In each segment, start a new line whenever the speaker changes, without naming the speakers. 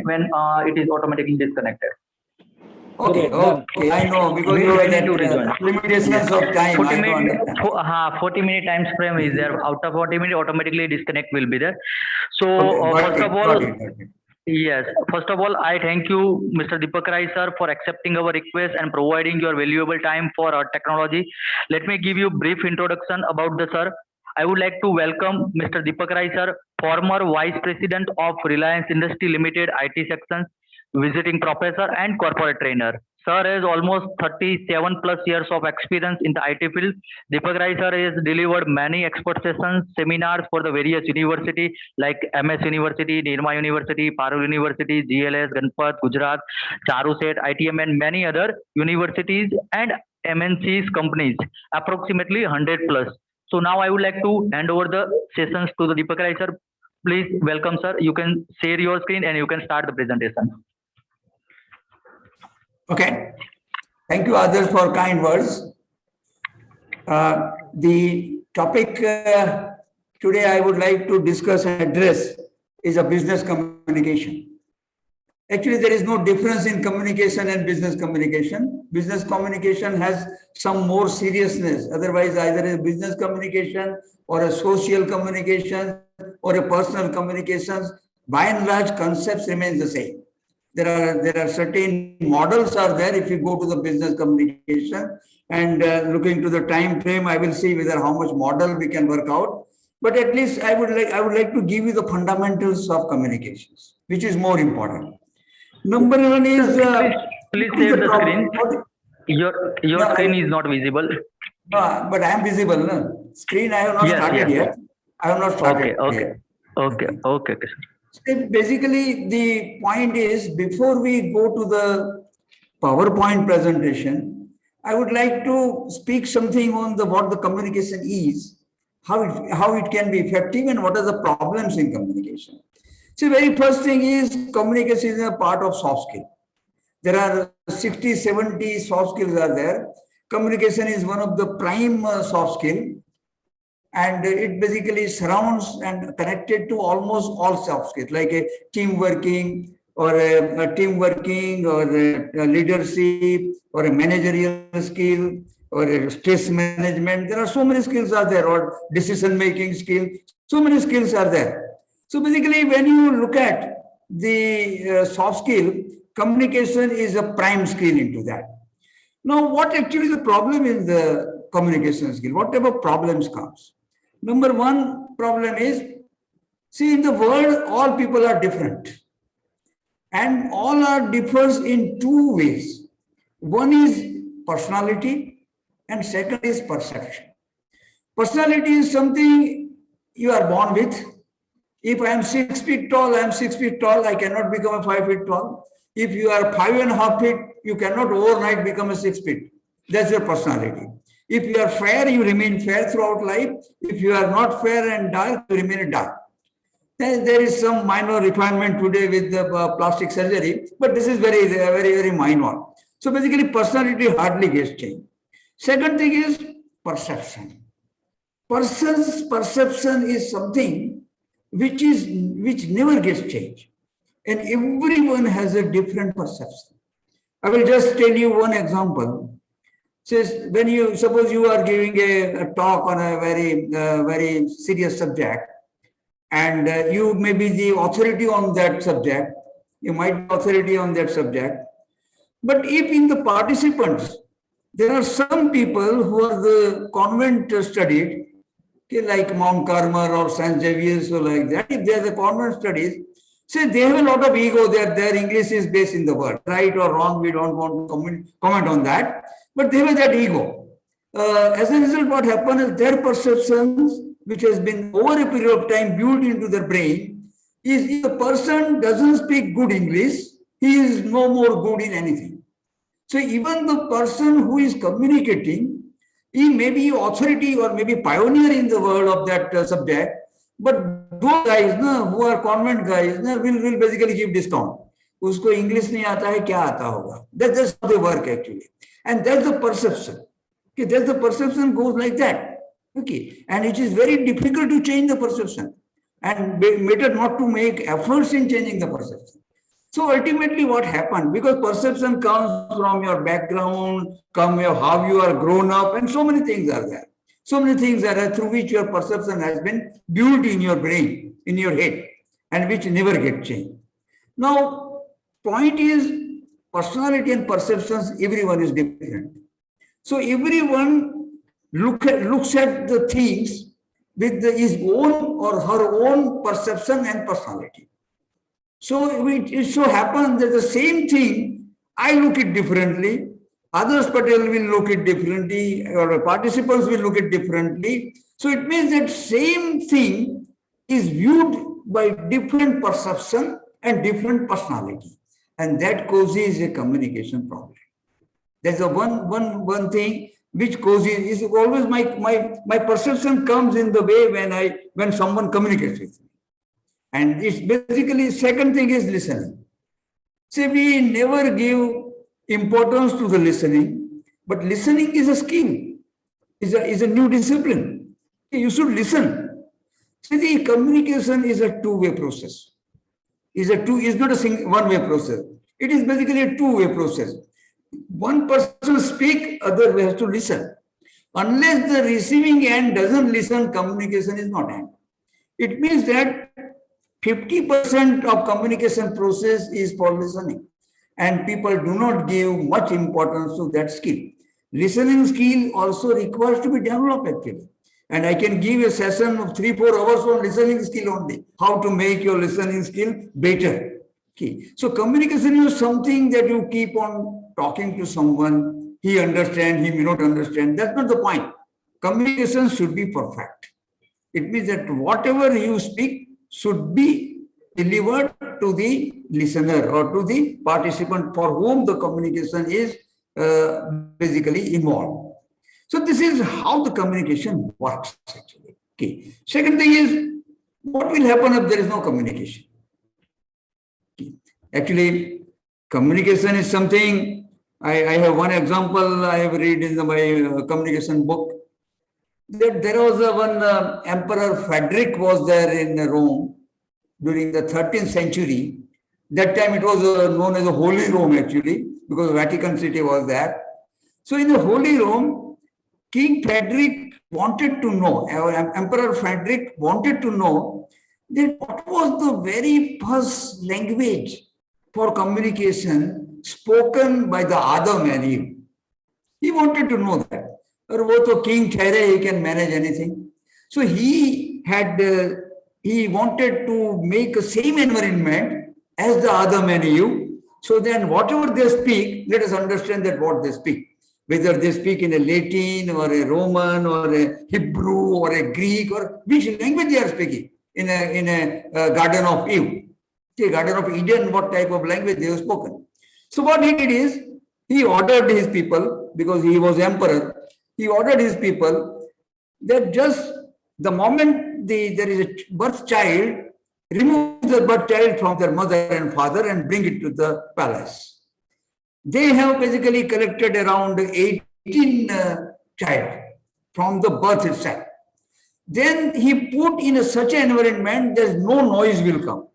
when it is automatically disconnected.
Okay, okay, I know, because you have that limitations of time.
40
I know,
minute,
understand.
40-minute time frame is there. After 40 minutes, automatically disconnect will be there. So
Okay,
first of all,
got it.
yes, first of all, I thank you, Mr. Dipak Rai sir, for accepting our request and providing your valuable time for our technology. Let me give you brief introduction about the sir. I would like to welcome Mr. Dipak Rai sir, former Vice President of Reliance Industry Limited IT section, visiting professor and corporate trainer. Sir has almost 37 plus years of experience in the IT field. Dipak Rai sir has delivered many expert sessions, seminars for the various university like MS University, Nirma University, Parul University, GLS, Ganpat, Gujarat, Charuset, ITM, and many other universities and MNCs companies, approximately 100 plus. So now I would like to hand over the sessions to the Dipak Rai sir. Please welcome sir. You can share your screen and you can start the presentation.
Okay. Thank you, others, for kind words. The topic today I would like to discuss and address is a business communication. Actually, there is no difference in communication and business communication. Business communication has some more seriousness. Otherwise, either a business communication or a social communication or a personal communications, by and large, concepts remain the same. There are certain models are there if you go to the business communication, and looking to the time frame, I will see whether how much model we can work out. But at least I would like to give you the fundamentals of communications, which is more important. Number one is
please share the screen. Your screen is not visible.
No, but I am visible. No? Screen I have not started yet. I have not started.
Okay.
So basically, the point is, before we go to the PowerPoint presentation, I would like to speak something on what the communication is, how it can be effective, and what are the problems in communication. So, very first thing is communication is a part of soft skill. There are 60, 70 soft skills are there. Communication is one of the prime soft skill. And it basically surrounds and connected to almost all soft skills, like a team working or a leadership or a managerial skill or a stress management. There are so many skills are there, or decision making skill. So many skills are there. So basically, when you look at the soft skill, communication is a prime skill into that. Now, what actually the problem in the communication skill? What type of problems comes? Number one problem is, see, in the world, all people are different. And all are differs in two ways. One is personality and second is perception. Personality is something you are born with. If I am 6 feet tall, I am 6 feet tall. I cannot become a 5 feet tall. If you are 5.5 feet, you cannot overnight become a 6 feet. That's your personality. If you are fair, you remain fair throughout life. If you are not fair and dark, you remain dark. There is some minor refinement today with the plastic surgery, but this is very minor. So basically, personality hardly gets changed. Second thing is perception. Person's perception is something which never gets changed, and everyone has a different perception. I will just tell you one example. Says when you suppose you are giving a talk on a very serious subject, and you may be the authority on that subject, you might be authority on that subject, but if in the participants there are some people who are the convent studied, okay, like Mount Carmel or St. Xavier's or like that, if they are the convent studies, say they have a lot of ego, their English is based in the world, right or wrong, we don't want to comment on that. But they have that ego. As a result, what happens is their perceptions, which has been over a period of time built into their brain, is if the person doesn't speak good English, he is no more good in anything. So even the person who is communicating, he may be authority or maybe pioneer in the world of that subject, but those guys who are convent guys will basically give discount. Usko English nahi aata hai, kya aata hoga? That's how they work actually. And that's the perception. Okay, that's the perception goes like that. Okay, and it is very difficult to change the perception, and better not to make efforts in changing the perception. So ultimately what happened, because perception comes from your background, how you are grown up, and so many things are there. So many things are there through which your perception has been built in your brain, in your head, and which never get changed. Now, point is, personality and perceptions, everyone is different. So everyone looks at the things with his own or her own perception and personality. So it so happens that the same thing, I look it differently, others Patel will look it differently, or participants will look it differently. So it means that same thing is viewed by different perception and different personality. And that causes a communication problem. There's a one thing which causes is always my perception comes in the way when someone communicates with me. And it's basically second thing is listening. See, we never give importance to the listening, but listening is a skill, is a new discipline. You should listen. See, the communication is a two-way process. Is not a one-way process. It is basically a two-way process. One person speak, other has to listen. Unless the receiving end doesn't listen, communication is not end. It means that 50% of communication process is for listening, and people do not give much importance to that skill. Listening skill also requires to be developed actually. And I can give a session of 3-4 hours on listening skill only, how to make your listening skill better. Okay. So communication is something that you keep on talking to someone, he understands, he may not understand. That's not the point. Communication should be perfect. It means that whatever you speak should be delivered to the listener or to the participant for whom the communication is basically involved. So this is how the communication works actually. Okay. Second thing is, what will happen if there is no communication? Okay. Actually, communication is something, I have one example I have read in my communication book, that there was one Emperor Frederick was there in Rome during the 13th century. That time it was known as the Holy Rome actually, because Vatican City was there. So in the Holy Rome, King Frederick wanted to know, Emperor Frederick wanted to know that what was the very first language for communication spoken by the Adam and Eve. He wanted to know that. Or wo to king thehre, he can manage anything. So he wanted to make the same environment as the Adam and Eve. So then whatever they speak, let us understand that what they speak. Whether they speak in a Latin or a Roman or a Hebrew or a Greek or which language they are speaking in a Garden of Eve. Okay, Garden of Eden, what type of language they have spoken. So what he did is, he ordered his people, because he was emperor, he ordered his people that just the moment there is a birth child, remove the birth child from their mother and father and bring it to the palace. They have basically collected around 18 child from the birth itself. Then he put in such an environment that no noise will come,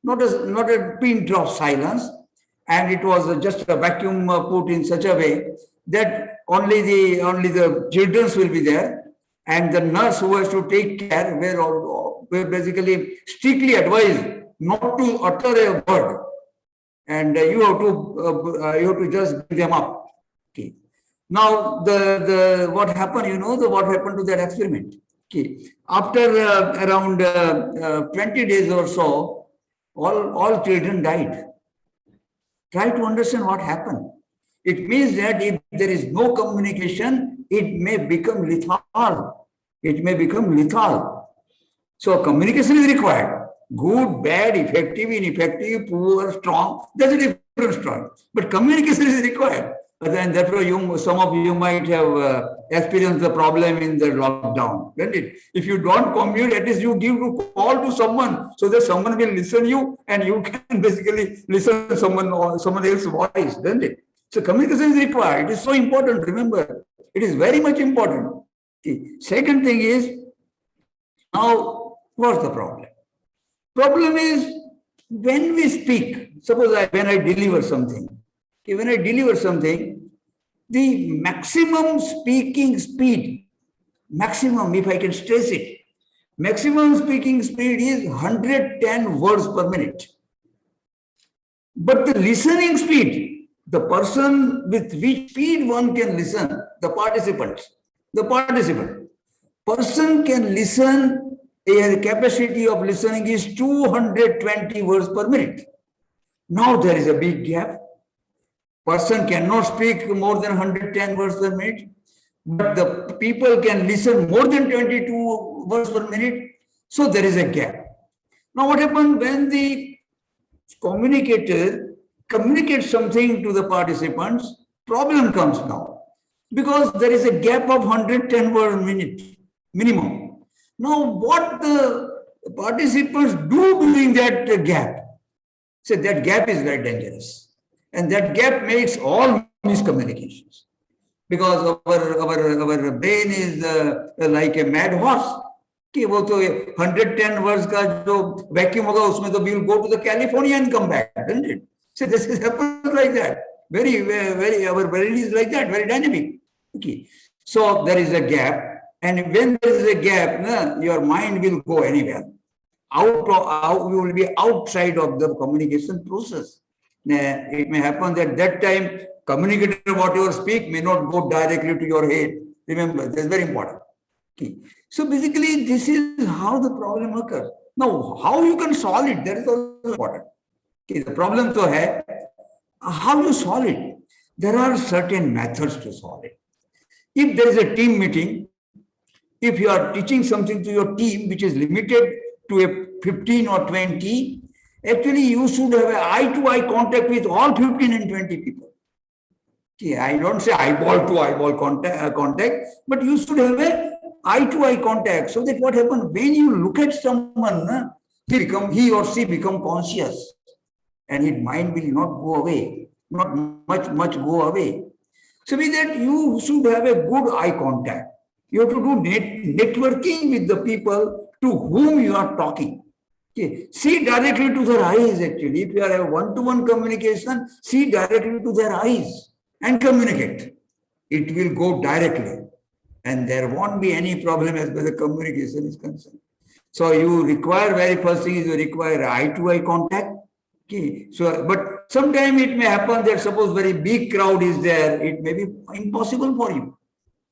not a pin drop silence, and it was just a vacuum put in such a way that only the children will be there, and the nurse who has to take care were basically strictly advised not to utter a word, and you have to just bring them up. Okay. Now the what happened? What happened to that experiment? Okay. After around 20 days or so, all children died. Try to understand what happened. It means that if there is no communication, it may become lethal. It may become lethal. So communication is required. Good, bad, effective, ineffective, poor, strong, that's a different story. But communication is required. And therefore, some of you might have experienced the problem in the lockdown, isn't it? If you don't communicate, at least you give a call to someone so that someone will listen you and you can basically listen to someone else's voice, isn't it? So communication is required. It is so important. Remember, it is very much important. Okay. Second thing is, now what's the problem? Problem is when we speak, suppose when I deliver something, okay, when I deliver something, the maximum speaking speed, maximum, if I can stress it, maximum speaking speed is 110 words per minute. But the listening speed, the person with which speed one can listen, the participant, person can listen, a capacity of listening is 220 words per minute. Now there is a big gap. Person cannot speak more than 110 words per minute, but the people can listen more than 22 words per minute. So there is a gap. Now what happens when the communicator communicates something to the participants? Problem comes now because there is a gap of 110 word minute minimum. Now what the participants do during that gap? So that gap is very dangerous. And that gap makes all miscommunications. Because our brain is like a mad horse. कि वो तो 110 words का जो vacuum होगा उसमें तो we will go to the California and come back, isn't it? So this is happens like that. Very our brain is like that, very dynamic. Okay. So there is a gap, and when there is a gap, your mind will go anywhere. Out you will be outside of the communication process. It may happen that time communicator whatever speak may not go directly to your head. Remember, that's very important. Okay. So basically, this is how the problem occurs. Now, how you can solve it, that is also important. Okay, the problem to hai, how you solve it? There are certain methods to solve it. If there is a team meeting, if you are teaching something to your team which is limited to a 15 or 20, actually you should have an eye-to-eye contact with all 15 and 20 people. Okay, I don't say eyeball to eyeball contact, but you should have a eye-to-eye contact, so that what happens when you look at someone, he or she become conscious, and his mind will not go away, not much go away. So with that, you should have a good eye contact. You have to do networking with the people to whom you are talking. Okay. See directly to their eyes. Actually, if you have a one-to-one communication, see directly to their eyes and communicate. It will go directly. And there won't be any problem as far as the communication is concerned. So you require, very first thing is you require eye-to-eye contact. Okay. So, but sometimes it may happen that suppose very big crowd is there, it may be impossible for you.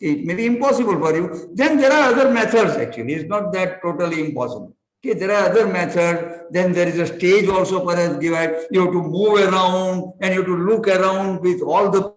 It may be impossible for you. Then there are other methods actually. It's not that totally impossible. Okay, there are other methods. Then there is a stage also perhaps given. You have to move around and you have to look around with all the